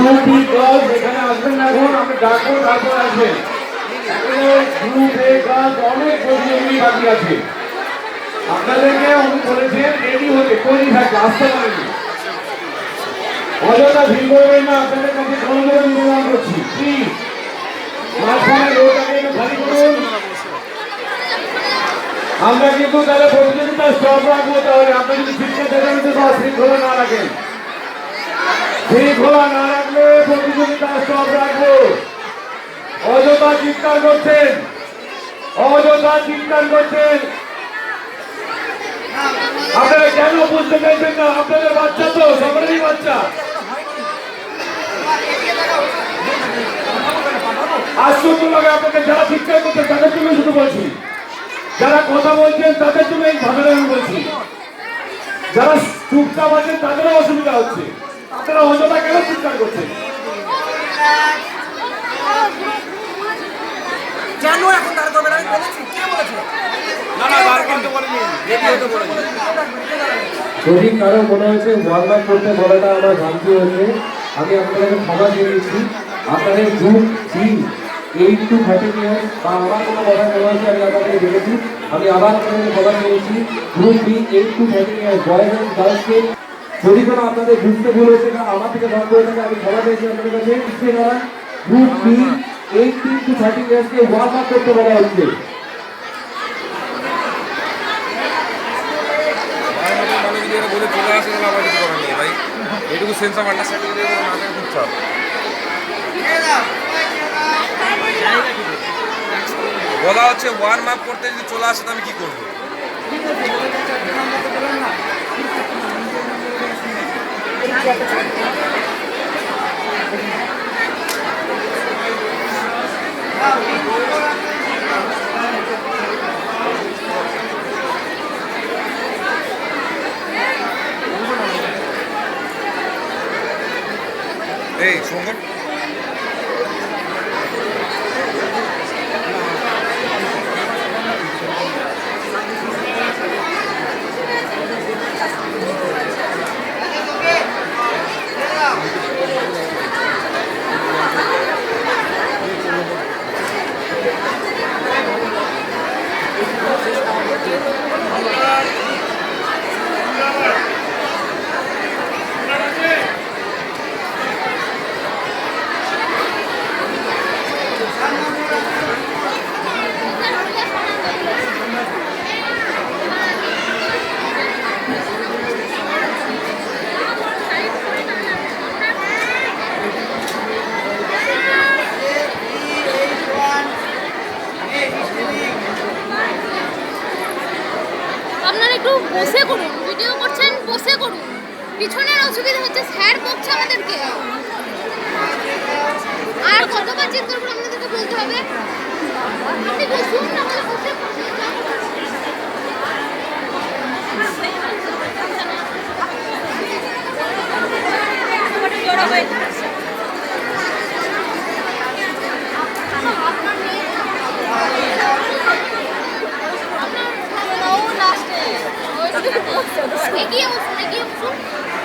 গ্রুপি girls এখানে আসবেন না, এখন আপনি ডাকবো তারপর আসবেন। গ্রুপ এ গার্লস অনেক প্রতিযোগী বাকি আছে, আপনাদেরকে উনি বলেছেন রেডি হতে, তৈরি থাকতে, আসতে পারেনি। অযথা ভিড় করবেন না, আপনাদের কাছে অনুমোদন নিবেদন করছি, প্লিজ মাঝখানে রোডটাকে একটু খালি করুন। আমরা কিন্তু তাহলে প্রতিযোগিতা স্টপ রাখবো, তাহলে আপনি যদি শিক্ষা দেবেন বা শৃঙ্খলা না রাখেন, শৃঙ্খলা না রাখলে প্রতিযোগিতা স্টপ রাখবো। অযথা চিৎকার করছেন, অযথা চিৎকার করছেন, আপনারা কেন বুঝতে চাইছেন না? আপনাদের বাচ্চা তো সবারই বাচ্চা। আশ্চর্য লাগে আপনাকে, যারা চিৎকার করছেন তাদের জন্য শুধু বলছি, যারা কথা বলছেন তাদের জন্য এই ভাবে আমি বলছি, যারা চুপচাপ আছেন তাদেরও অসুবিধা হচ্ছে। আপনারা অযথা কেন চিৎকার করছেন? জানো এখন তার করবে আমি বলেছি, কে বলেছে? না না বার করতে বলেনি, রেডি হতে বলেনি। যদি কারো মনে হয়েছে ওয়ার্ম আপ করতে বলাটা আমার ভ্রান্তি হয়েছে, আমি আপনাদেরকে ক্ষমা দিয়ে দিচ্ছি। আপনাদের গ্রুপ সি 8 to 13 ইয়ার্স বা আমার কোনো কথা মনে হয়েছে আমি আপনাদেরকে দেখেছি, আমি আবার আপনাদেরকে ক্ষমা দিয়েছি। Group B 8 to 13 years boys and গার্লসকে যদি কোনো আপনাদের বুঝতে ভুল হয়েছে না আমার থেকে ভুল করে থাকে, আমি ক্ষমা পেয়েছি আপনাদের কাছে। গ্রুপ বি 18 to 13 ইয়ার্সকে ওয়ার্ম আপ করতে বলা হচ্ছে। বলে চলে আসে তাহলে আবার কিছু করার নেই ভাই, এটুকু সেন্স অফ আন্ডারস্ট্যান্ডিং দিয়ে কোনো না থাকে খুব চাপ। বলা হচ্ছে ওয়ার্ম আপ করতে যদি চলে আসে তো আমি কি করবো? এই সঙ্গন আপনারা একটু বসে করুন, ভিডিও করছেন বসে করুন, পিছনের অসুবিধা হচ্ছে, স্যার বকছে আমাদেরকে। আর কতবার চিৎকার করে আপনাদেরকে বলতে হবে? আপনি বসুন না, বলে বসে এগিয়ে বসুন, এগিয়ে বসুন।